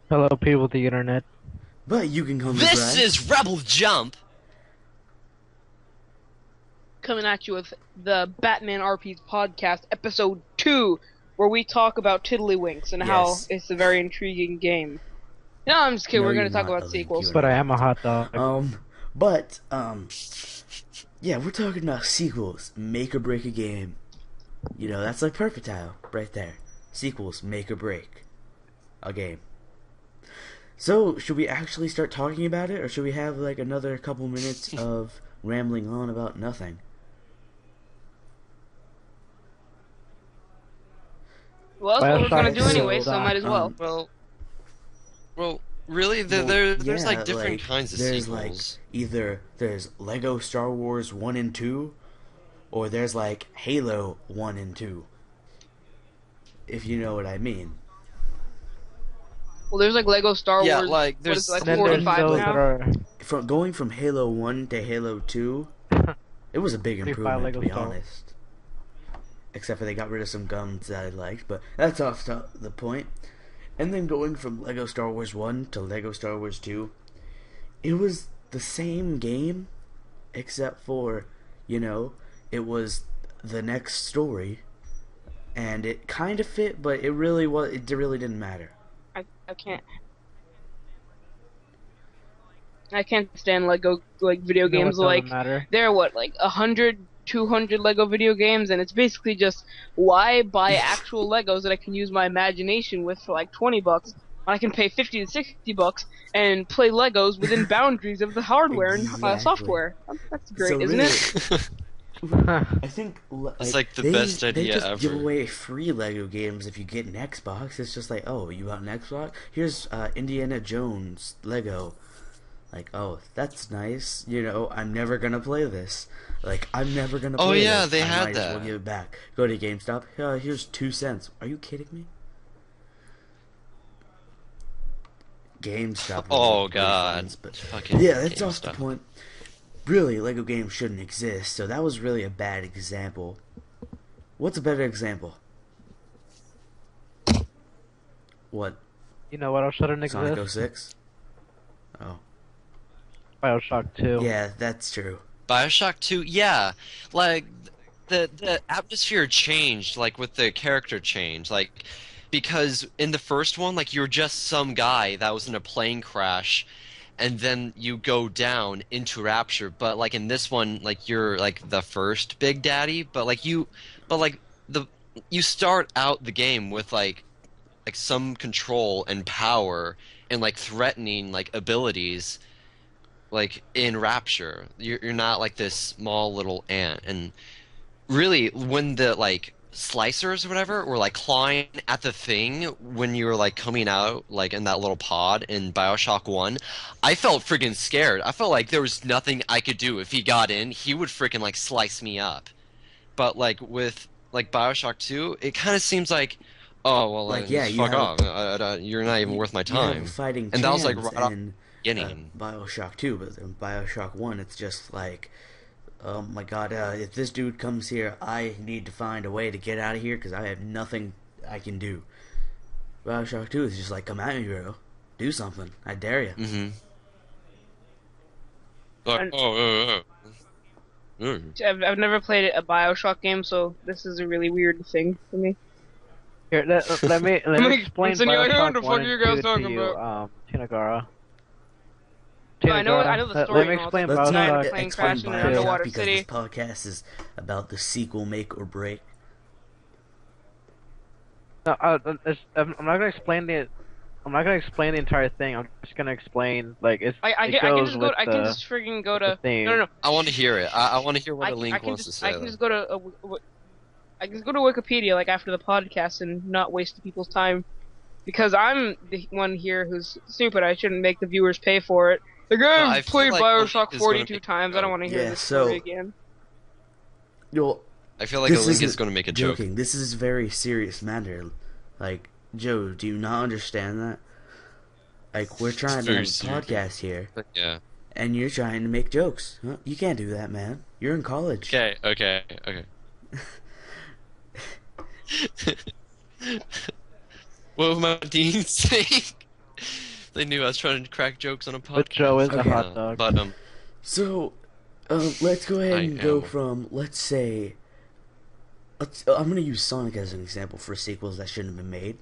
Hello, people of the internet. But you can come to This Brad. is Rebel Jump. Coming at you with the Batman RPs podcast, episode 2, where we talk about Tiddlywinks and how Yes. it's a very intriguing game. No, I'm just kidding. No, We're you're going to talk not, about Link, sequels. you're But I not. am a hot dog. Yeah, we're talking about sequels. Make or break a game. You know, that's like Perfectile, right there. Sequels, make or break a game. So, should we actually start talking about it, or should we have like another couple minutes of rambling on about nothing? Well, that's what we're going to do Bioshock anyway, so two, might as well. Well, really, there's like different kinds of there's sequels. like either there's Lego Star Wars 1 and 2, or there's like Halo 1 and 2. If you know what I mean. Well, there's like Lego Star Yeah, Wars. like, what there's- is it, like and then 4 there's to 5 those now? that are Going from Halo 1 to Halo 2, it was a big 3, 5 improvement, Lego to be Star Wars. honest. Except for they got rid of some guns that I liked, but that's off the point. And then going from Lego Star Wars 1 to Lego Star Wars 2, it was the same game, except for, you know, it was the next story, and it kind of fit, but it really didn't matter. I can't stand Lego video You know games. what Like doesn't matter? there are what, like 100, 200 Lego video games, and it's basically just why buy actual Legos that I can use my imagination with for like $20 when I can pay $50 to $60 and play Legos within boundaries of the hardware and Exactly. software. That's great, So isn't really, it? I think It's like the they, best they idea just give ever. away free Lego games if you get an Xbox. It's just like, oh, you got an Xbox? Here's Indiana Jones Lego. Like, oh, that's nice. You know, I'm never gonna play this. Like, I'm never gonna play Oh, yeah, this. they I had might as well that. give it back. Go to GameStop. Here's 2 cents. Are you kidding me? GameStop. Oh God, But fucking yeah, that's off the GameStop. point. Really, Lego games shouldn't exist, so that was really a bad example. What's a better example? What? You know what else shouldn't Sonic exist? 06? Oh. Bioshock 2. Yeah, that's true. Bioshock 2, yeah, like the atmosphere changed, like with the character change, like because in the first one, like you're just some guy that was in a plane crash, and then you go down into Rapture, but like in this one, like you're like the first Big Daddy, but like the you start out the game with like some control and power and like threatening like abilities like in Rapture. You're not like this small little ant. And really, when the like slicers or whatever were like clawing at the thing when you were like coming out like in that little pod in Bioshock 1, I felt freaking scared. I felt like there was nothing I could do. If he got in, he would freaking like slice me up. But like with like Bioshock 2, it kind of seems like, oh well, Like, like, yeah, just you fuck have- off. You're not even worth my You have time. a fighting And that was like chance right off in the beginning. Bioshock 2, but in Bioshock 1, it's just like, oh my god, if this dude comes here, I need to find a way to get out of here because I have nothing I can do. Bioshock 2 is just like, come at me, bro. Do something. I dare you. Mm-hmm. Like, And- I've never played a Bioshock game, so this is a really weird thing for me. Here, let me Like, explain listen, you know what Bioshock the fuck 1 are you and guys 2 to talking you, about? Tinagara. I know the Let story me and all explain that. Let's Bioshock not Bioshock plane explain crash in an Bioshock underwater because city. this podcast is about the sequel make or break. No, I'm not gonna explain the. I'm not gonna explain the entire thing. I'm just gonna explain like it I can goes just go. with I can the- just freaking go the to. theme. No. I want to hear it. I want to hear what I a link can wants to just. say. I can just go to. I can just go to Wikipedia like after the podcast and not waste people's time, because I'm the one here who's stupid. I shouldn't make the viewers pay for it. The guy I feel played like Bioshock Link is gonna 42 make times. a I don't want to hear Yeah, this so- story again. Well, I feel like a this link is isn't going to make a joke. joking. This is a very serious matter. Like, Joe, do you not understand that? Like, we're trying to very have a serious. podcast here, Yeah. and you're trying to make jokes. Huh? You can't do that, man. You're in college. Okay. What was my dean saying? They knew I was trying to crack jokes on a podcast. But Joe is a Okay. hot dog. But So, let's go ahead I and go am. from, let's say, I'm gonna use Sonic as an example for sequels that shouldn't have been made.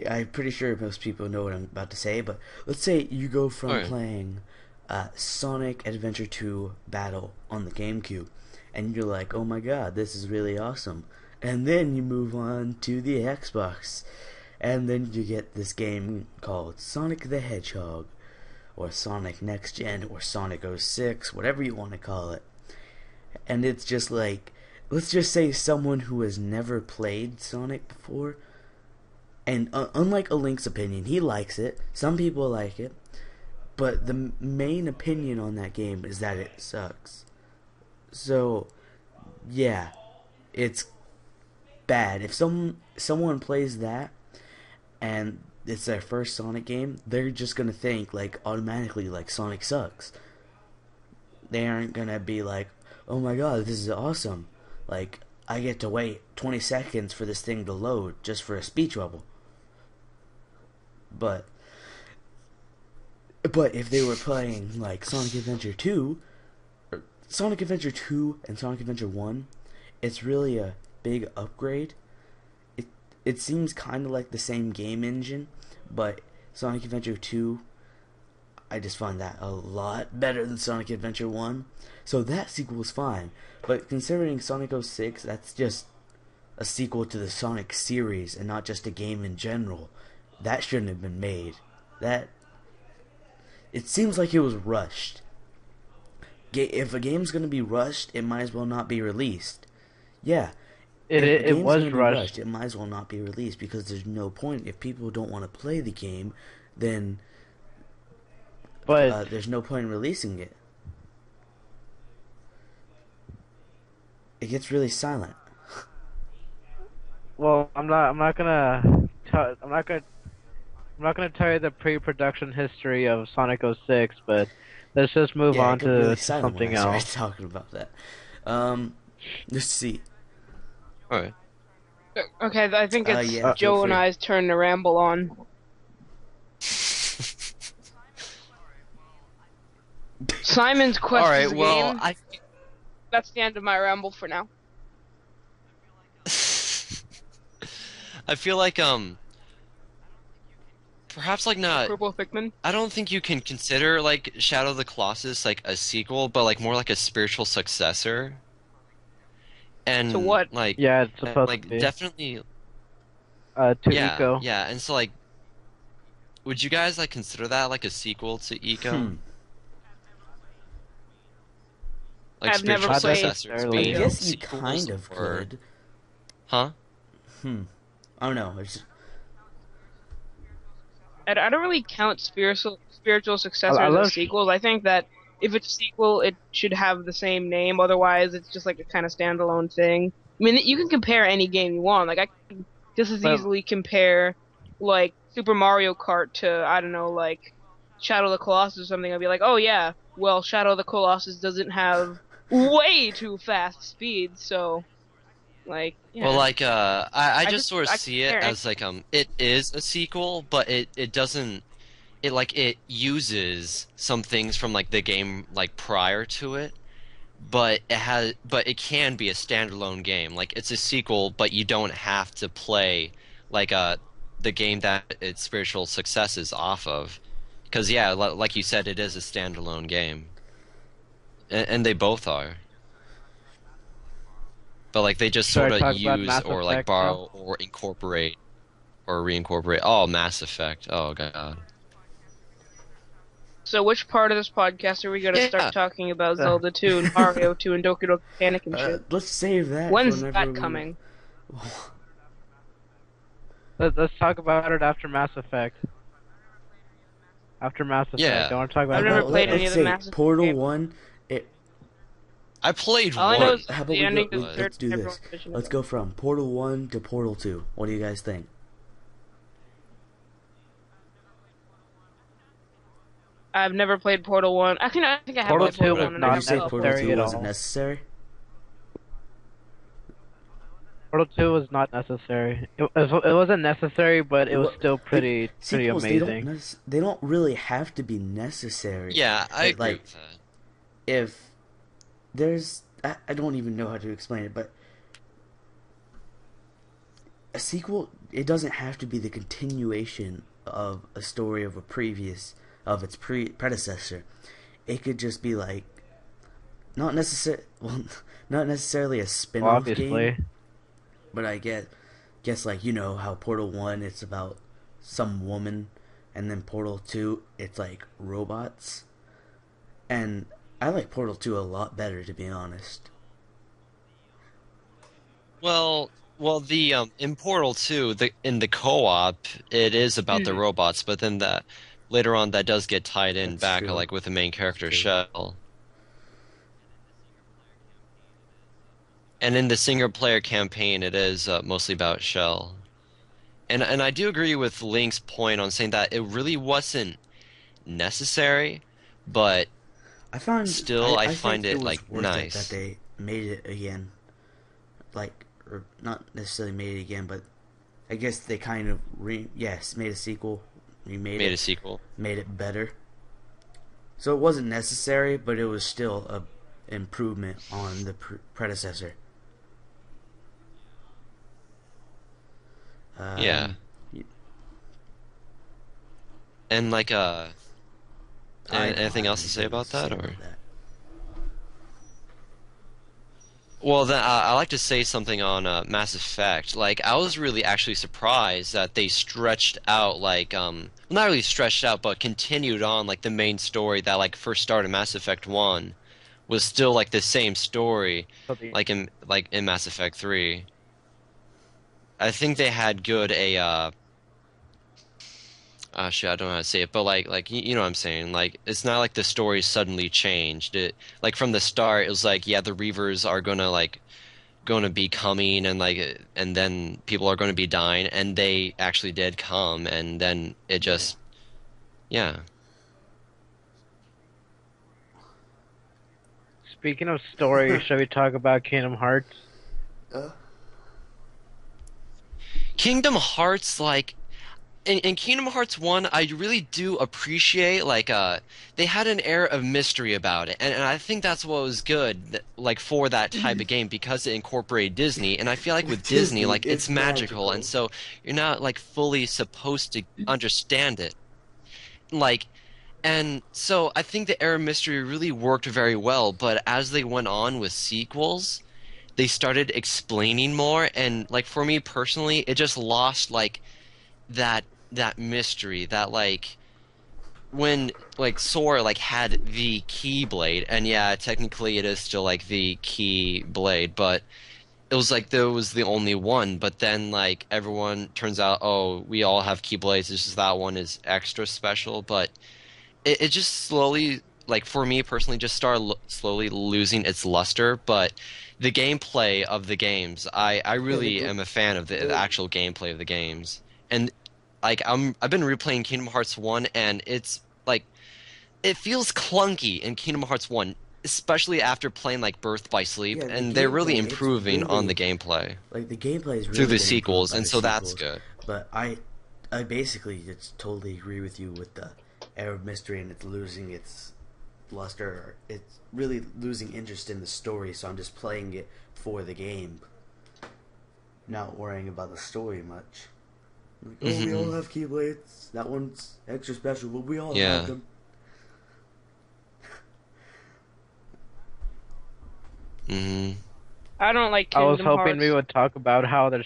I'm pretty sure most people know what I'm about to say, but let's say you go from Okay. playing Sonic Adventure 2 Battle on the GameCube, and you're like, oh my god, this is really awesome. And then you move on to the Xbox, and then you get this game called Sonic the Hedgehog, or Sonic Next Gen, or Sonic 06, whatever you want to call it. And it's just like, let's just say someone who has never played Sonic before, and unlike A Link's opinion, he likes it, some people like it, but the main opinion on that game is that it sucks. So, yeah, it's bad. If someone plays that, and it's their first Sonic game, they're just gonna think, like, automatically, like, Sonic sucks. They aren't gonna be like, oh my god, this is awesome. Like, I get to wait 20 seconds for this thing to load just for a speech bubble. But if they were playing, like, Sonic Adventure 2, or Sonic Adventure 2 and Sonic Adventure 1, it's really a big upgrade. It seems kind of like the same game engine, but Sonic Adventure 2, I just find that a lot better than Sonic Adventure 1. So that sequel is fine. But considering Sonic 06, that's just a sequel to the Sonic series and not just a game in general. That shouldn't have been made. It seems like it was rushed. If a game's going to be rushed, it might as well not be released. Yeah. If a It game's was gonna be rushed. it might as well not be released because there's no point. If people don't want to play the game, then But there's no point in releasing it. It gets really silent. well, I'm not gonna tell you the pre-production history of Sonic 06, but let's just move Yeah, on it got really to silent something when I else. started talking about that. Let's see. alright. Okay, I think it's yeah, feel Joe and free. I's turn to ramble on. Simon's Quest Alright, is a well, game. That's the end of my ramble for now. I feel like perhaps like not. Purple Pikmin. I don't think you can consider like Shadow of the Colossus like a sequel, but like more like a spiritual successor. And To what? Like Yeah, it's supposed like to be. definitely To yeah, Eco. yeah, and so like, would you guys like consider that like a sequel to Eco? Like I've never spiritual played- successors I I being guess you sequels kind of or- could. Huh? I don't know. I don't really count spiritual successors I love- as sequels. I think that if it's a sequel, it should have the same name. Otherwise, it's just like a kind of standalone thing. I mean, you can compare any game you want. Like I can just as But- easily compare like Super Mario Kart to I don't know, like Shadow of the Colossus or something. I'd be like, oh yeah, well Shadow of the Colossus doesn't have way too fast speed, so like yeah. Well, like, I just just- sort of I see it compare as like, it is a sequel, but it doesn't, it uses some things from like the game like prior to it, but it can be a standalone game. Like, it's a sequel, but you don't have to play like the game that its spiritual success is off of, because yeah, like you said, it is a standalone game, and they both are. But like they just Should I sort talk of about use Mass or like Effect borrow or incorporate or reincorporate. Oh, Mass Effect. Oh god. So which part of this podcast are we gonna Yeah. start talking about Zelda 2 and Mario 2 and Doki Doki Panic and shit? Let's save that. When's for that whenever coming? Let's talk about it after Mass Effect. After Mass Effect, Yeah. I want to talk about I've never Mass played Effect. any of Let's the say Mass Effect Portal games. 1. I played All I know one. is How about the we ending go, to the third let's do everyone this. bitching Let's about. go from Portal 1 to Portal 2. What do you guys think? I've never played Portal 1. I think I have Portal played 2 Portal was 1. and not I Would you say haven't Portal played necessary 2 at wasn't all. necessary? Portal 2 was not necessary. It wasn't necessary, but it was still pretty Sequels, amazing. they don't really have to be necessary. Yeah, I agree Like, with that. if there's, I don't even know how to explain it, but a sequel, it doesn't have to be the continuation of a story of its predecessor. It could just be like, not necessarily a spin-off Obviously. game, but I guess like, you know how Portal 1 it's about some woman, and then Portal 2 it's like robots. And I like Portal 2 a lot better, to be honest. Well, the in Portal 2, in the co-op, it is about the robots, but then that later on that does get tied in That's back true. like with the main character True. Shell. And in the single player campaign, it is mostly about Shell. And I do agree with Link's point on saying that it really wasn't necessary, but still I find think it was like worth nice. it that they made it again. Like, or not necessarily made it again, but I guess they kind of made a sequel, remade Made it, a sequel. made it better. So it wasn't necessary, but it was still a improvement on the predecessor. Yeah. And like anything else to say about that, or? Well, then I like to say something on Mass Effect. Like, I was really actually surprised that they stretched out, like, not really stretched out, but continued on, like, the main story that, like, first started Mass Effect 1 was still, like, the same story, like in Mass Effect 3. I think they had good shit, I don't know how to say it, but like you know what I'm saying. Like, it's not like the story suddenly changed. It like from the start, it was like, yeah, the Reavers are gonna be coming, and like, and then people are gonna be dying, and they actually did come, and then it just, yeah. Speaking of story, should we talk about Kingdom Hearts? Kingdom Hearts, like. In Kingdom Hearts 1, I really do appreciate, like, they had an air of mystery about it, and I think that's what was good, like, for that type of game, because it incorporated Disney, and I feel like with Disney, like, it's magical, and so you're not, like, fully supposed to understand it. Like, and so I think the air of mystery really worked very well, but as they went on with sequels, they started explaining more, and, like, for me personally, it just lost, like, that mystery, that like when like Sora like had the Keyblade, and yeah, technically it is still like the Keyblade, but it was like there was the only one, but then like everyone turns out, oh, we all have Keyblades, it's just that one is extra special, but it just slowly, like for me personally, just started slowly losing its luster, but the gameplay of the games, I really am a fan of the actual gameplay of the games. And like I've been replaying Kingdom Hearts 1, and it's like it feels clunky in Kingdom Hearts 1, especially after playing like Birth by Sleep, Yeah, the and they're really gameplay, it's improving on really- the gameplay Like, the gameplay is really through the been sequels, improved and by so the that's sequels, good. But I basically just totally agree with you with the air of mystery, and it's losing its luster. It's really losing interest in the story, so I'm just playing it for the game, not worrying about the story much. Like, oh, we all have Keyblades. That one's extra special, but we all Yeah. have them. Hmm. I don't like I Kingdom was hoping Hearts. we would talk about how there's.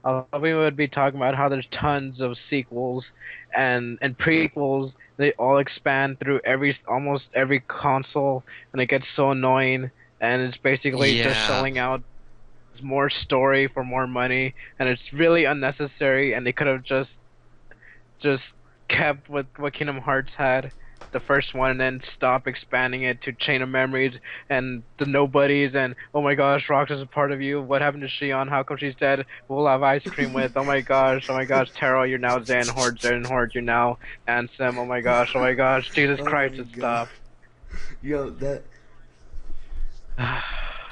I was hoping we would be talking about how there's tons of sequels and prequels. They all expand through almost every console, and it gets so annoying. And it's basically just Yeah. selling out more story for more money, and it's really unnecessary. And they could have just kept with what Kingdom Hearts had, the first one, and then stop expanding it to Chain of Memories and the Nobodies, and oh my gosh, Rox is a part of you. What happened to Shion? How come she's dead? We'll have ice cream with. Oh my gosh, Taro, you're now Zen Horde, you're now Ansem. Oh my gosh, Jesus Oh Christ, my it's God. stop. Yo, that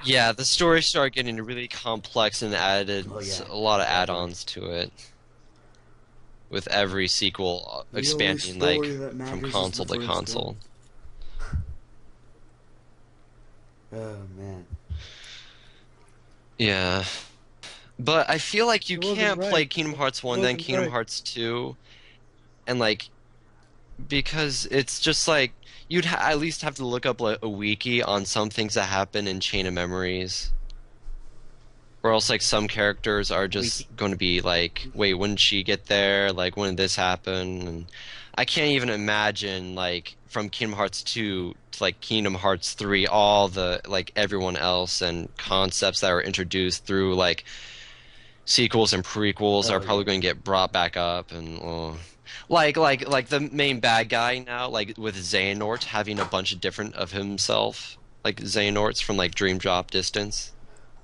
Yeah, the story started getting really complex and added Oh, yeah. a lot of add-ons to it, with every sequel The only expanding story like that from matters is the console to first console. one. Oh man. Yeah. But I feel like you He wasn't can't right. play Kingdom Hearts He 1 then wasn't Kingdom right. Hearts 2 and like because it's just like at least have to look up like a wiki on some things that happen in Chain of Memories. Or else like some characters are Wiki. just going to be like, wait, when did she get there? Like when did this happen? And I can't even imagine like from Kingdom Hearts 2 to like Kingdom Hearts 3 all the like everyone else and concepts that were introduced through like sequels and prequels are Oh yeah. probably going to get brought back up and like the main bad guy now like with Xehanort having a bunch of different of himself like Xehanorts from like Dream Drop Distance.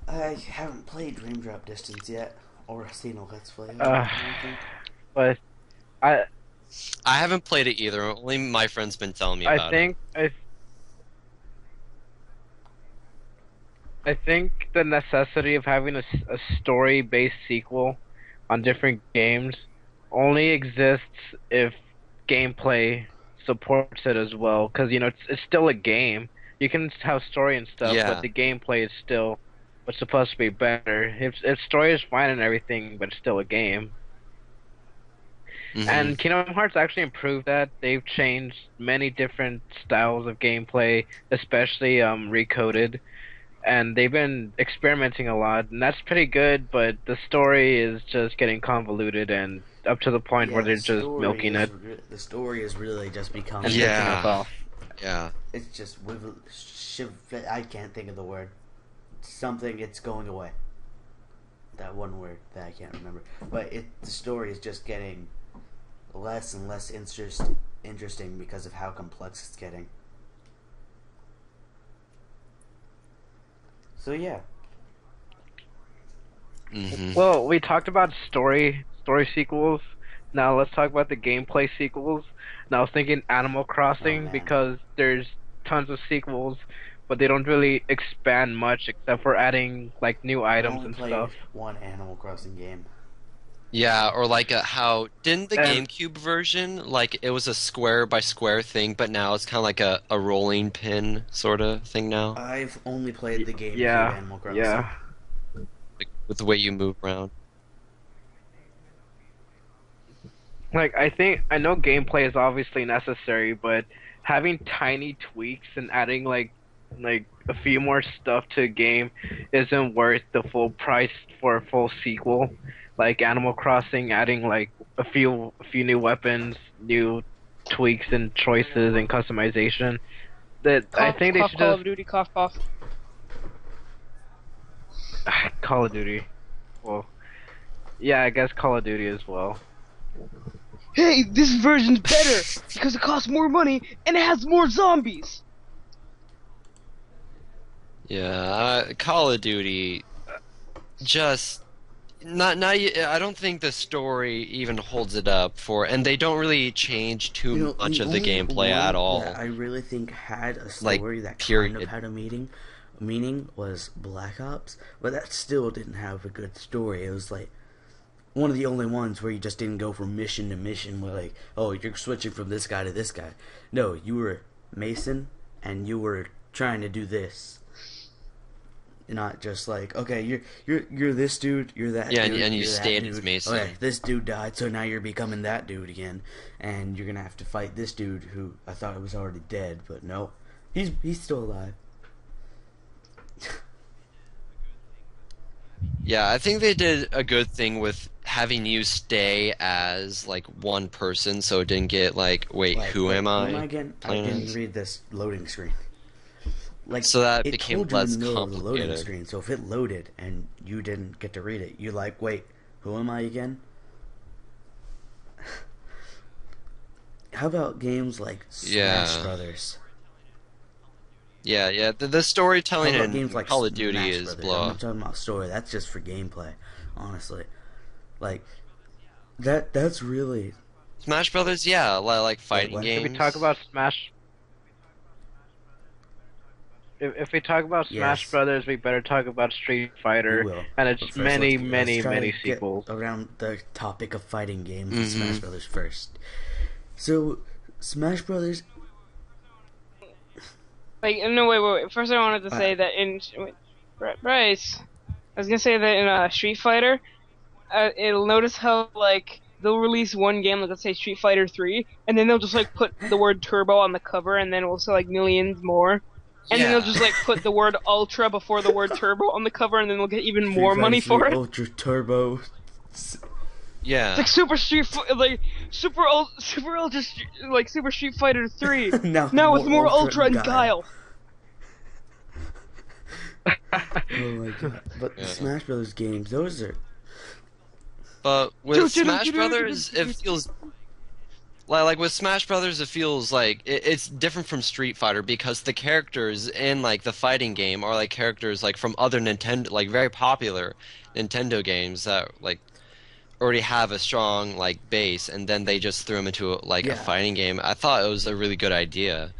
I haven't played Dream Drop Distance yet, or seen a Let's Play of it, Uh, I don't think. but I I haven't played it either. Only my friend's been telling me I about it. think I think the necessity of having a story-based sequel on different games only exists if gameplay supports it as well. Because it's still a game. You can have story and stuff, but Yeah. the gameplay is still what's supposed to be better. If story is fine and everything, but it's still a game. Hmm. And Kingdom Hearts actually improved that. They've changed many different styles of gameplay, especially Recoded, and they've been experimenting a lot, and that's pretty good, but the story is just getting convoluted and up to the point Yeah, where they're just milking it the story is really just become and Yeah. pissing us off. Yeah. it's just I can't think of the word. Something, it's going away. That one word that I can't remember. But the story is just getting less and less interesting because of how complex it's getting. So yeah. Hmm. Well, we talked about story sequels. Now let's talk about the gameplay sequels. Now I was thinking Animal Crossing man. because there's tons of sequels, but they don't really expand much except for adding like new I items only and played stuff. one Animal Crossing game. Yeah, or like how didn't the And GameCube version like it was a square by square thing, but now it's kind of like a rolling pin sort of thing now, I've only played the GameCube yeah, Animal Crossing. yeah. like, with the way you move around. Like I know gameplay is obviously necessary, but having tiny tweaks and adding like a few more stuff to a game isn't worth the full price for a full sequel. Like Animal Crossing adding like a few new weapons, new tweaks and choices and customization. That I Cough, think they cough, should Call just of Duty, cough, cough. Call of Duty. Well, yeah, I guess Call of Duty as well. Hey, this version's better because it costs more money and it has more zombies. Yeah, Call of Duty just not I don't think the story even holds it up for and they don't really change too much The of the only gameplay at one all. that I really think had a Like, story that kind of period. had a meaning was Black Ops, but that still didn't have a good story. It was like one of the only ones where you just didn't go from mission to mission where like, oh, you're switching from this guy to this guy. No, you were Mason and you were trying to do this. Not just like, okay, you're this dude, you're that Yeah, dude, and you you're that stayed as dude. Mason. Okay, this dude died, so now you're becoming that dude again, and you're gonna have to fight this dude who I thought was already dead, but no, he's still alive. Yeah, I think they did a good thing with having you stay as like one person so it didn't get like, wait, Like, who wait, am I? again? I playing didn't as? read this loading screen. Like, So that it became told you in less the middle of the loading complicated. screen. So if it loaded and you didn't get to read it, you're like, wait, who am I again? How about games like Smash Yeah. Brothers? Yeah, the How storytelling about in games like Call of Duty Smash is Brothers? I'm blow. not talking about story. That's just for gameplay, honestly. Like that's really Smash Brothers, yeah, like fighting what? games. Should we talk about Smash? if we talk about Smash Yes. Brothers, we better talk about Street We Fighter, will. and But it's first, many, let's many, try many to get sequels. around the topic of fighting games and Mhm. Smash Brothers first. So, Smash Brothers. Like, no, wait. First, I wanted to say that wait, Bryce, I was gonna say that in Street Fighter, it'll notice how like they'll release one game, like let's say Street Fighter 3, and then they'll just like put the word Turbo on the cover, and then we'll sell like millions more. And then they'll just like put the word Ultra before the word Turbo on the cover, and then they'll get even Street more Fighter money 3 for it. Ultra Turbo. Yeah. It's like Super Super Street Fighter 3. Now with more Ultra and Guile. Oh my god. But the Yeah. Smash Brothers games, those are. But with Dude, Smash Brothers, it feels like with Smash Brothers, it feels like it's different from Street Fighter because the characters in like the fighting game are like characters like from other Nintendo, like very popular Nintendo games that like already have a strong like base, and then they just threw them into a Yeah. fighting game. I thought it was a really good idea.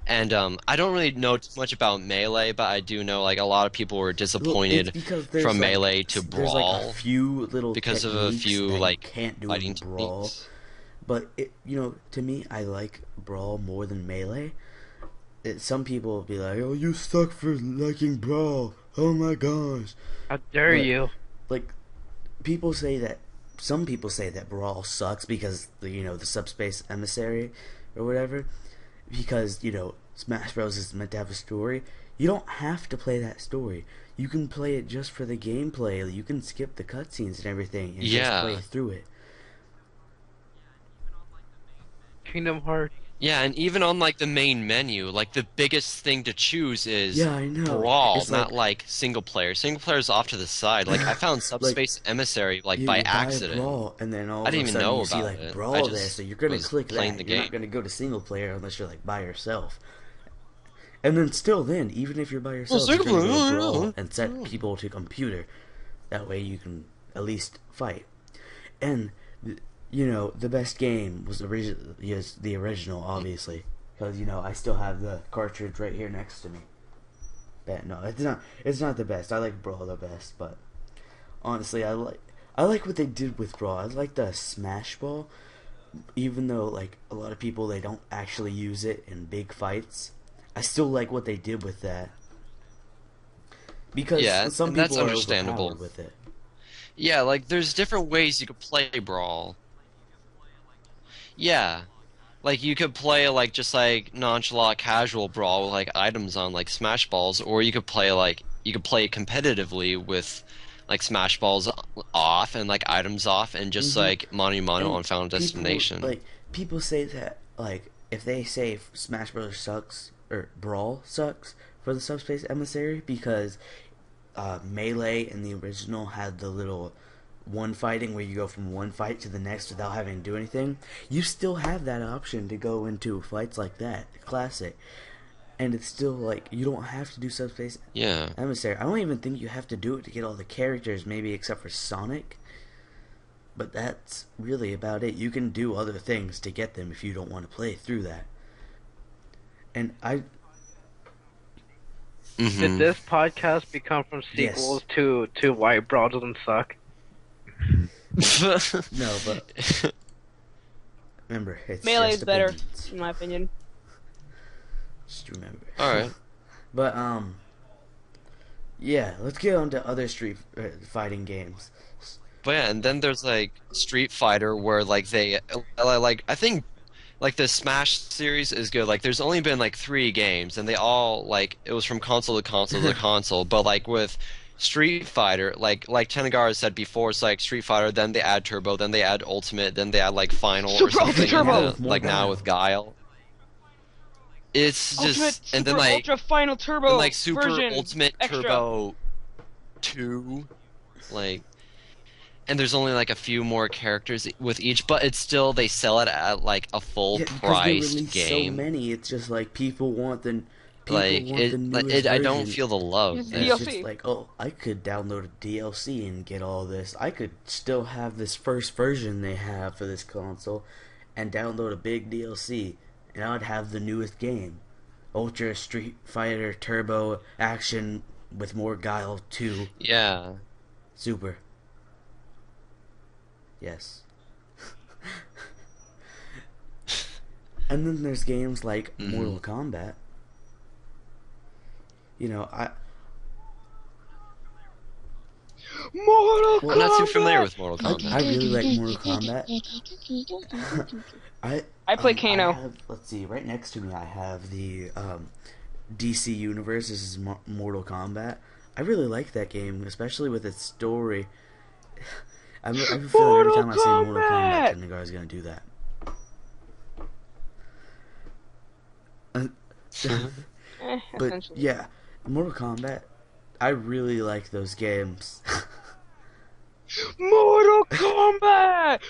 And I don't really know too much about Melee, but I do know like a lot of people were Well, disappointed it's because there's, from like, Melee to There's Brawl like a few little because of a techniques few that like you can't do fighting in Brawl. techniques. But to me, I like Brawl more than Melee. Some people will be like, "Oh, you suck for liking Brawl." Oh my gosh! How dare But- you? Like, people say that. Some people say that Brawl sucks because the subspace emissary or whatever. Because Smash Bros is meant to have a story. You don't have to play that story. You can play it just for the gameplay. You can skip the cutscenes and everything and Yeah. just play through it. Kingdom Hearts. Yeah, and even on like the main menu, like the biggest thing to choose is Yeah, I know. Brawl, It's not like single player. Single player is off to the side. Like I found Subspace Emissary like You by buy accident. Brawl, and then all I of didn't a even sudden know you see about like it. Brawl I there, just so you're gonna was click playing that. the You're game. not gonna go to single player unless you're like by yourself. And then still, even if you're by yourself, you're single gonna player, go Brawl yeah. and set people to computer. That way you can at least fight. And the best game was the original, obviously, because I still have the cartridge right here next to me. But no, it's not. It's not the best. I like Brawl the best, but honestly, I like what they did with Brawl. I like the Smash Ball, even though like a lot of people they don't actually use it in big fights. I still like what they did with that because Yeah, some and people that's are understandable. overpowered with it. Yeah, like there's different ways you could play Brawl. Yeah. Like you could play like just like nonchalant casual Brawl with like items on like Smash Balls, or you could play competitively with like Smash Balls off and like items off and just Mhm. like Mano a Mano And on Final Destination. People say that if they say Smash Bros sucks or Brawl sucks for the Subspace Emissary because Melee in the original had the little one fighting where you go from one fight to the next without having to do anything. You still have that option to go into fights like that, classic, and it's still like you don't have to do Subspace Yeah. Emissary. I don't even think you have to do it to get all the characters, maybe except for Sonic. But that's really about it. You can do other things to get them if you don't want to play through that. And Mhm. Did this podcast become from Yes. sequels to why Brawl doesn't suck? no, but remember, it's Melee is just better, opinions. in my opinion. Just remember. Alright. But yeah, let's get on to other street fighting games. But yeah, and then there's like Street Fighter where like they like I think like the Smash series is good. Like there's only been like 3 games and they all like it was from console to console to console. But like with Street Fighter, like Tenagara said before, it's like Street Fighter, then they add Turbo, then they add Ultimate, then they add like Final or Super Ultra something. Turbo! And then, like now with Guile. It's just Ultimate, and then Super like Ultra Final Turbo and like Super version Ultimate extra. Turbo 2, like, and there's only like a few more characters with each, but it's still they sell it at like a full Yeah, because they priced release game. so many. It's just like people want the Like newest I don't version. feel the love It's there. It's DLC. just like, oh, I could download a DLC and get all this. I could still have this first version they have for this console and download a big DLC, and I would have the newest game. Ultra Street Fighter Turbo Action with more Guile 2 Yeah. Super. Yes. And then there's games like Mortal Kombat. You know, Mortal I'm not too familiar with Mortal Kombat. I really like Mortal Kombat. I play Kano. Let's see, right next to me I have the DC Universe. This is Mortal Kombat. I really like that game, especially with its story. I have a feeling every time I say Mortal Kombat, Tennegar is going to do that. But yeah, Mortal Kombat, I really like those games. Mortal Kombat!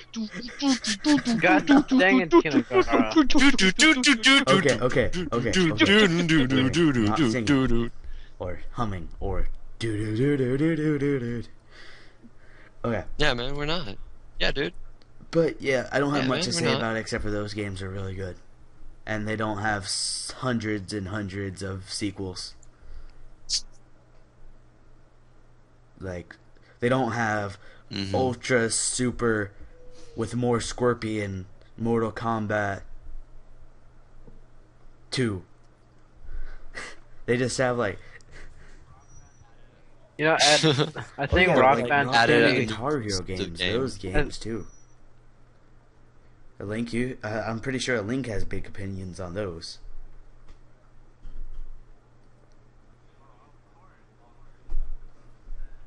God dang it, Kinagara. Okay. Not singing, or humming, or do. Okay. Yeah, man, we're not. Yeah, dude. But yeah, I don't have Yeah, much man, to we're say not. about it except for those games are really good. And they don't have hundreds and hundreds of sequels. Like, they don't have Ultra Super with more Scorpion Mortal Kombat 2. They just have like, You know, I think yeah, Rock like Band Rock Band added and it Guitar Hero to the games, game. those games too. Link, I'm pretty sure Link has big opinions on those.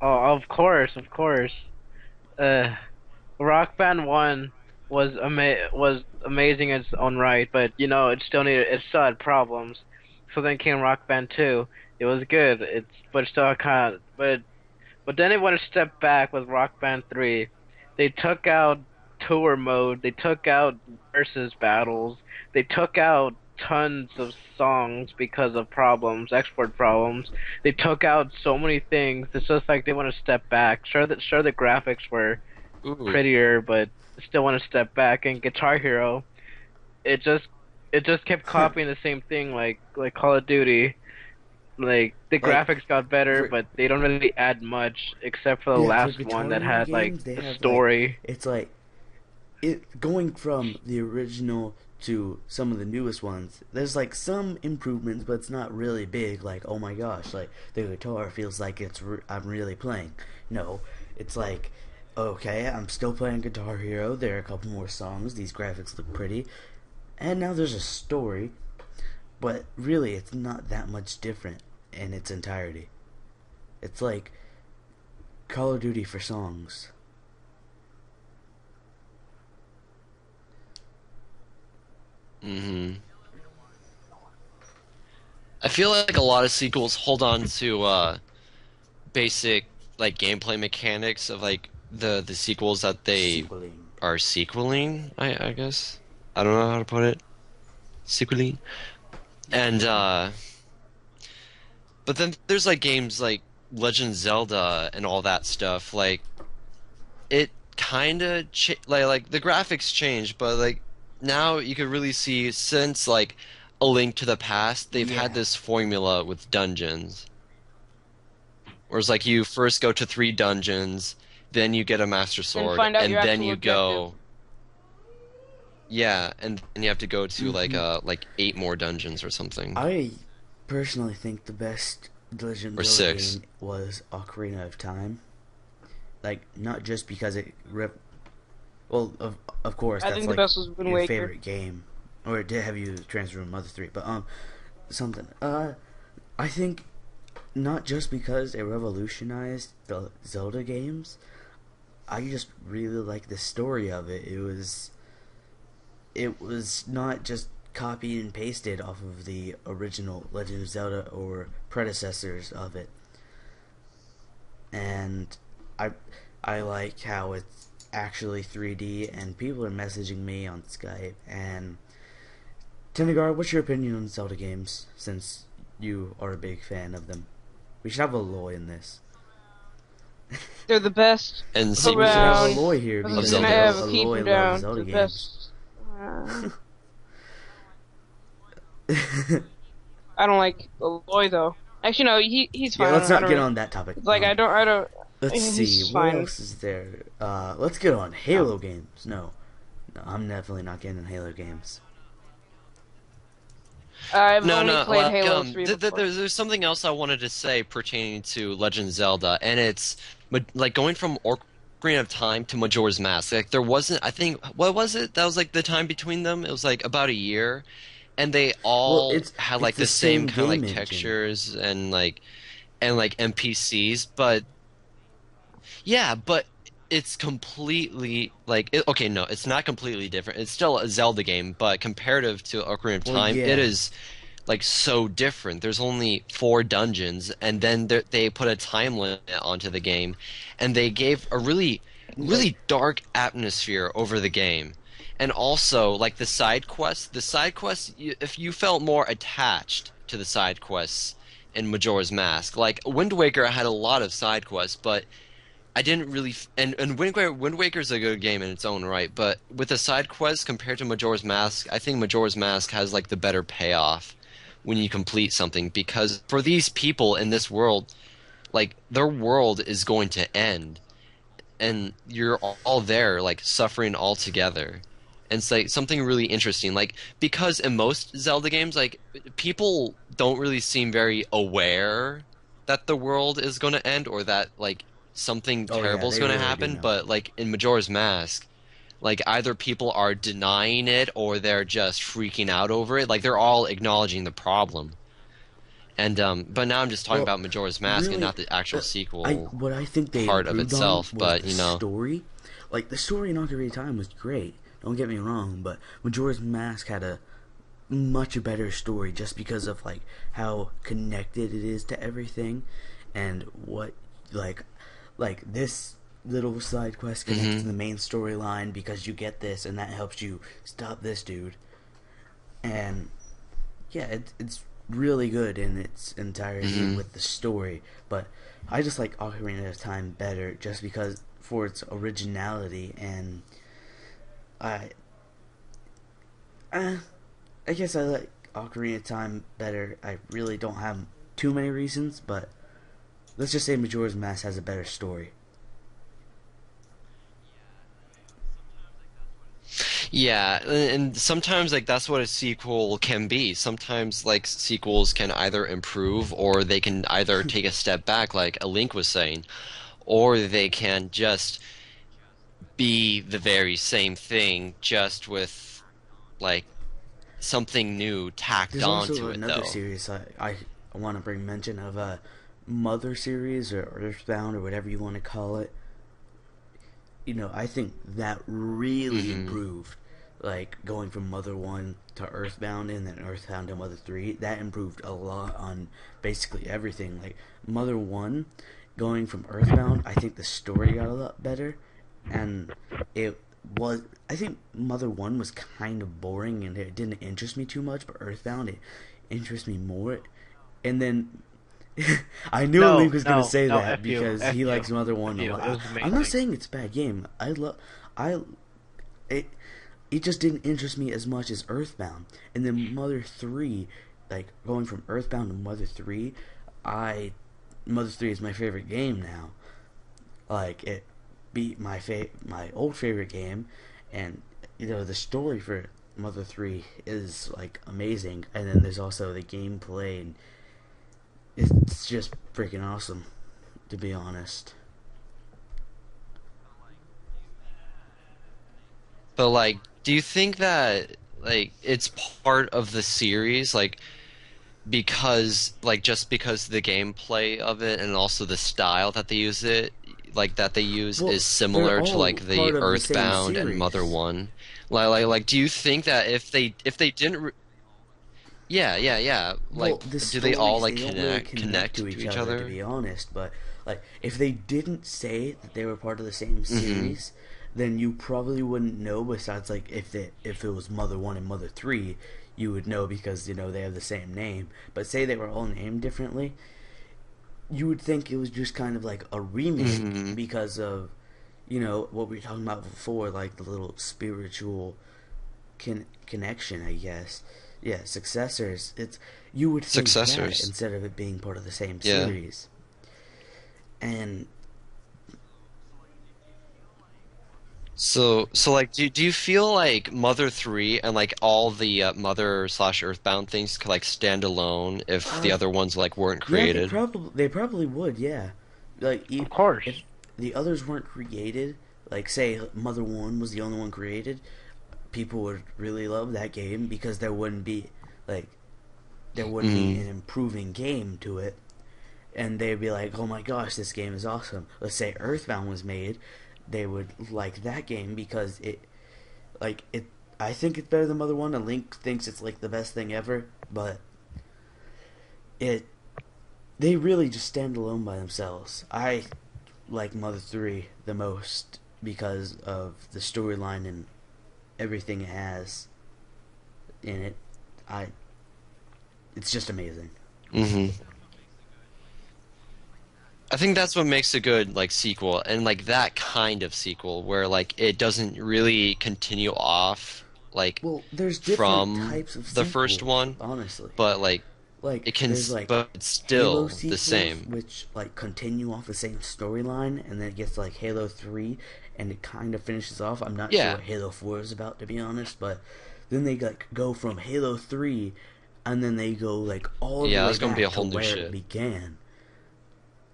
Oh, of course. Rock Band 1 was amazing in its own right, but you know, it still had problems. So then came Rock Band 2. It was good. But still kind of, but then it went a step back with Rock Band 3. They took out tour mode, they took out versus battles, they took out tons of songs because of export problems. They took out so many things. It's just like they want to step back. Sure, the graphics were prettier, but still want to step back. And Guitar Hero, it just kept copying the same thing, like Call of Duty. Like the graphics got better, but they don't really add much except for the last one that had like the story. It's like going from the original to some of the newest ones. There's like some improvements, but it's not really big. Like, oh my gosh, like the guitar feels like I'm really playing. No, it's like, okay, I'm still playing Guitar Hero. There are a couple more songs. These graphics look pretty, and now there's a story. But really, it's not that much different in its entirety. It's like Call of Duty for songs. I feel like a lot of sequels hold on to basic like gameplay mechanics of like the sequels that they Sequeling. are sequeling. I guess I don't know how to put it. Sequeling. And but then there's like games like Legend of Zelda and all that stuff. Like it kind of like the graphics changed, but like now you could really see since like A Link to the Past, they've had this formula with dungeons. Whereas like you first go to 3 dungeons, then you get a Master Sword, find out and your then actual you go. objective. Yeah, and then you have to go to like 8 more dungeons or something. I personally think the best Legend Or of Zelda 6. game was Ocarina of Time. Like, not just because it well, of course, I that's think like the best was Wind your Waker. favorite game. Or did have you transfer from Mother 3, but something. I think not just because it revolutionized the Zelda games. I just really like the story of it. It was not just copied and pasted off of the original Legend of Zelda or predecessors of it. And I like how it's actually 3D, and people are messaging me on Skype. And Tennegar, what's your opinion on Zelda games, since you are a big fan of them? We should have a Aloy in this. They're the best. And We sequels. should have Around- Aloy here I'm because Zelda. gonna have a Aloy keep 'em loves down. Zelda The games. best. I don't like Aloy though. Actually, no, he's Yeah, fine. let's I not don't get really, on that topic. like. I don't. Let's see He's what fine. else is there. Let's get on Halo games. No, I'm definitely not getting in Halo games. I've No, only no, played like Halo 3 before. there's something else I wanted to say pertaining to Legend of Zelda, and it's like going from Ocarina of Time to Majora's Mask. Like there wasn't, I think, what was it? That was like the time between them. It was like about a year, and they Well, all it's had it's like the the same same kind of game like engine. textures and like NPCs, but yeah, but it's completely like okay, no, it's not completely different. It's still a Zelda game, but comparative to Ocarina of Well, Time, it yeah. is like so different. There's only 4 dungeons, and then they put a time limit onto the game, and they gave a Like, really dark atmosphere over the game. And also, like the side quests, if you felt more attached to the side quests in Majora's Mask, like Wind Waker had a lot of side quests, but I didn't really and Wind Waker's a good game in its own right, but with the side quests compared to Majora's Mask, I think Majora's Mask has like the better payoff when you complete something because for these people in this world, like their world is going to end and you're all there like suffering all together. And it's like something really interesting like because in most Zelda games like people don't really seem very aware that the world is going to end or that like something oh yeah, terrible is they going to really do happen, know. but like in Majora's Mask like either people are denying it or they're just freaking out over it, like they're all acknowledging the problem. And but now I'm just talking Well, about Majora's Mask and really, not the actual I sequel what I think they part of improved on itself, was but the you know. story. Like the story in Ocarina of Time was great. Don't get me wrong, but Majora's Mask had a much better story just because of like how connected it is to everything, and what like this little side quest connects to Hmm. the main storyline because you get this and that helps you stop this dude. And yeah, it's really good in its entirety Hmm. with the story, but I just like Ocarina of Time better just because for its originality. And I uh, I guess I like Ocarina of Time better. I really don't have too many reasons, but let's just say Majora's Mask has a better story. Yeah, and sometimes like that's what a sequel can be. Sometimes like sequels can either improve or they can either take a step back, like a Link was saying, or they can just be the very same thing, just with like something new tacked There's also onto it, another though. series I want to bring mention of, Mother series or Earthbound or whatever you want to call it. You know, I think that really Hmm. improved. Like going from Mother 1 to Earthbound and then Earthbound to Mother 3, that improved a lot on basically everything. Like Mother 1 going from Earthbound, I think the story got a lot better, and it was I think Mother 1 was kind of boring and it didn't interest me too much, but Earthbound it interests me more. And then I knew No, Link was gonna no, say no. that F you, because F he you, likes Mother F One a you. It lot. was I'm not amazing. saying it's a bad game. I it it just didn't interest me as much as Earthbound. And then Mother 3, like going from Earthbound to Mother 3, I Mother 3 is my favorite game now. Like it beat my old favorite game, and you know the story for Mother 3 is like amazing, and then there's also the gameplay, and it's just freaking awesome, to be honest. But like, do you think that like it's part of the series, like because like just because the gameplay of it and also the style that they use it like that they use Well, is they're similar to all like part the of the same Earthbound and Mother series. 1? Like do you think that if they didn't yeah, Well, like the do they all stories like they don't really connect to connect to each each other, to other? be honest. But like, if they didn't say that they were part of the same Hmm. series, then you probably wouldn't know. Besides, like if it was Mother 1 and Mother 3, you would know because you know they have the same name. But say they were all named differently, you would think it was just kind of like a remake Hmm. because of what we were talking about before, like the little spiritual connection, I guess. Yeah, successors. It's you would think that Successors. instead of it being part of the same Yeah. series. And So like, do you feel like Mother 3 and like all the Mother slash Earthbound things could like stand alone if the Uh, other ones like weren't yeah, created? they probably would. Yeah, like Of course. if the others weren't created, like say Mother One was the only one created, people would really love that game because like there wouldn't be an improving game to it, and they'd be like, oh my gosh, this game is awesome. Let's say Earthbound was made, they would like that game because it. I think it's better than Mother One, and Link thinks it's like the best thing ever, but it they really just stand alone by themselves. I like Mother 3 the most because of the storyline and everything it has in it. It's just amazing. hmm I think that's what makes a good like sequel, and like that kind of sequel where like it doesn't really continue off like Well, there's different from types of the first sequels, one, honestly. but like Like it can, there's like but it's Halo still the sequels, same. which like continue off the same storyline, and then it gets to, like Halo 3, and it kind of finishes off. I'm not Yeah. sure what Halo 4 is about, to be honest, but then they like go from Halo 3, and then they go like all Yeah, the way that's gonna back be a to whole new where shit. it began.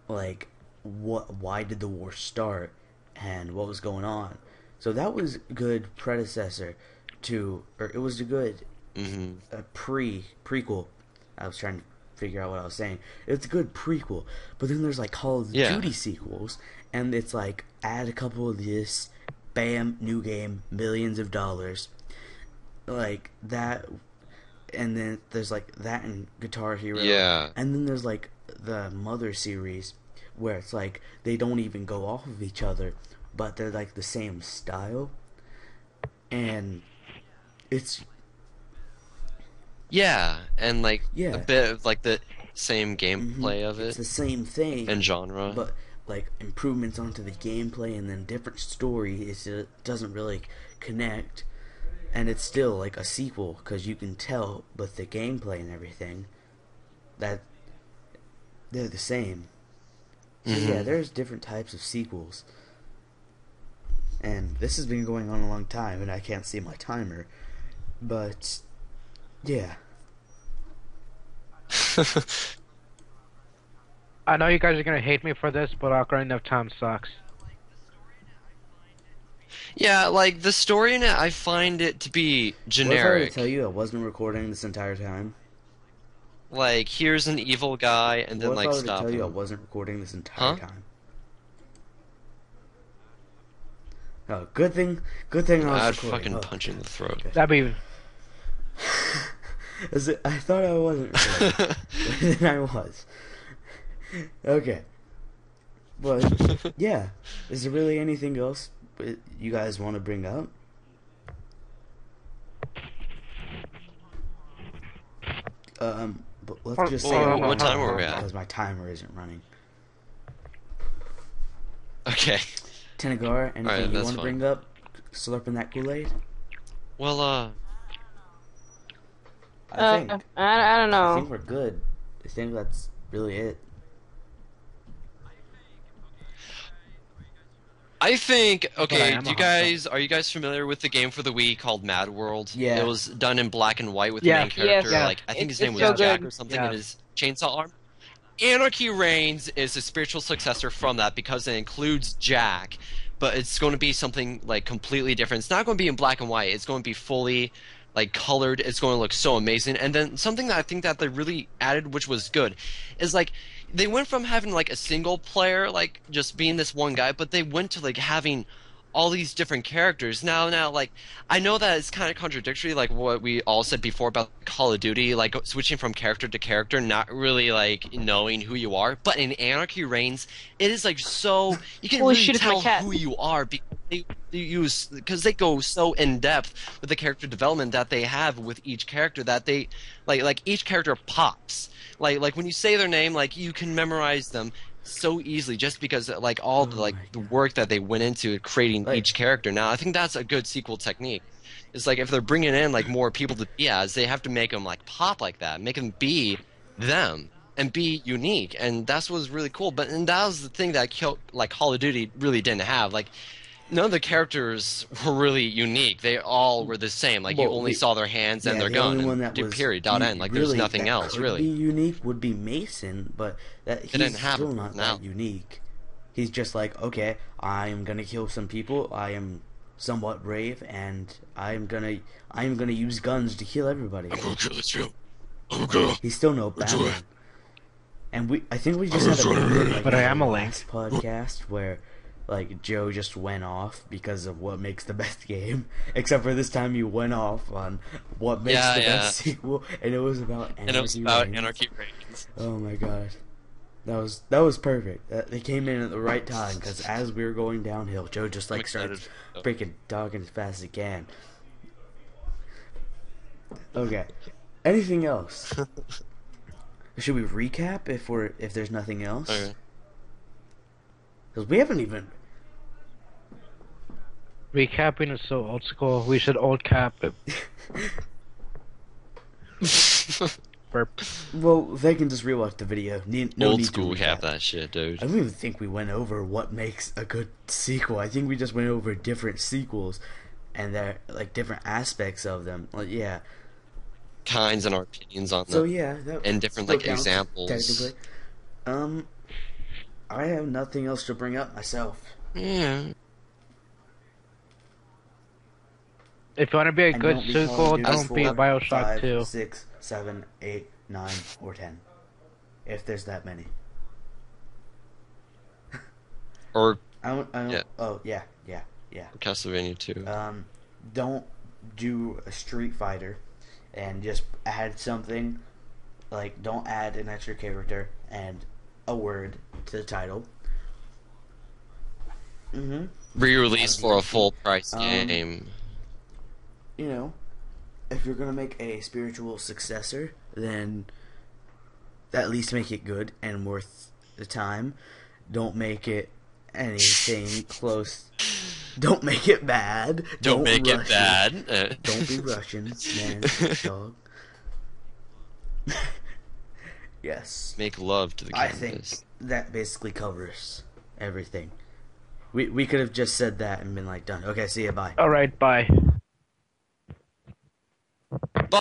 Like why did the war start, and what was going on? So that was a good predecessor to, or it was a good hmm prequel. I was trying to figure out what I was saying. It's a good prequel, but then there's like Call of Yeah. Duty sequels, and it's like add a couple of this, bam, new game, millions of dollars, like that, and then there's like that and Guitar Hero, Yeah. and then there's like the Mother series, where it's like they don't even go off of each other, but they're like the same style, and it's Yeah, and like Yeah. a bit of like the same mhm, gameplay of it's it the same thing and genre. but like improvements onto the gameplay and then different story. It doesn't really connect, and it's still like a sequel because you can tell with the gameplay and everything that they're the same. So yeah, Mhm. there's different types of sequels, and this has been going on a long time, and I can't see my timer, but yeah. I know you guys are gonna hate me for this, but Ocarina of Time sucks. Yeah, like the story in it, I find it to be What if I were to generic. tell you I wasn't recording this entire time? Like, here's an evil guy, and then What if I like were to stop tell you I him. wasn't recording this entire Huh? time? Oh, good thing I was I'd recording. fucking Oh, punch you in the throat. okay. That'd be I thought I wasn't recording. Then I was. Okay. But, yeah. Is there really anything else you guys want to bring up? But let's just say Well, what time are we at? because my timer isn't running. Okay. Tenegar, anything Alright, you that's want to fine. bring up? Slurping that Kool-Aid? Well, I think. I don't I think know. we're good. I think that's really it. I think I okay. am Do a you guys are you guys familiar with the game for the Wii called Mad World? Yeah. It was done in black and white with Yes. the main character. Yes. Like I think his It's name was so Jack good. or something, Yeah. and his chainsaw arm. Anarchy Reigns is a spiritual successor from that because it includes Jack, but it's going to be something like completely different. It's not going to be in black and white. It's going to be fully like colored. It's going to look so amazing. And then something that I think that they really added, which was good, is like they went from having like a single player, like just being this one guy, but they went to like having all these different characters. Now, like, I know that it's kind of contradictory, like what we all said before about Call of Duty, like switching from character to character, not really like knowing who you are. But in Anarchy Reigns, it is like so you can Holy really shit, it's my tell cat. who you are because they go so in depth with the character development that they have with each character that they like each character pops. Like when you say their name, like you can memorize them. so easily just because like all the Oh like my the God. work that they went into creating Like- each character. Now I think that's a good sequel technique. It's like if they're bringing in like more people to be as, they have to make them like pop like that, make them be them and be unique, and that's what's really cool. But and that was the thing that like Call of Duty really didn't have. Like none of the characters were really unique. They all were the same. Like you Well, only saw their hands and their the gun. only one And that was period. Dot end. Like there's really, nothing that else could really. be unique would be Mason, but that he's didn't have still a not now. that unique. He's just like, okay, I'm gonna kill some people. I am somewhat brave, and I'm gonna use guns to kill everybody. He's still no Batman. And I think we just had a bit like But I am the a Link. last podcast where like Joe just went off because of what makes the best game. Except for this time you went off on what makes the best sequel, and it was about Anarchy And it was about Reigns. Anarchy Reigns. Oh my god, that was perfect. They came in at the right time because as we were going downhill, Joe just I'm like started excited. freaking talking as fast as he can. Okay, anything else? Should we recap if there's nothing else? Okay. Because we haven't even. Recapping is so old school. We should old cap it. Burp. Well, they can just rewatch the video. No Old need school to cap recap. that shit, dude. I don't even think we went over what makes a good sequel. I think we just went over different sequels and their like different aspects of them. Like, yeah. Kinds and our opinions on So them. yeah, that And different still like counts, examples. Technically, I have nothing else to bring up myself. Yeah. If you want to be a And good don't be Call sequel, of Duty don't be 4, Bioshock 5, 2. 6, 7, 8, 9, or 10. If there's that many. Or I don't. Yeah. Oh yeah. Castlevania 2. Don't do a Street Fighter and just add something. Like, don't add an extra character and a word to the title. Re-release for a full price Um, game. You know, if you're gonna make a spiritual successor, then at least make it good and worth the time. Don't make it anything close. Don't make it bad. Don't make it rush bad. Don't be Russian, man, dog. Yes. Make love to the I canvas. think that basically covers everything. We could have just said that and been like, done. Okay, see ya, bye. Alright, bye.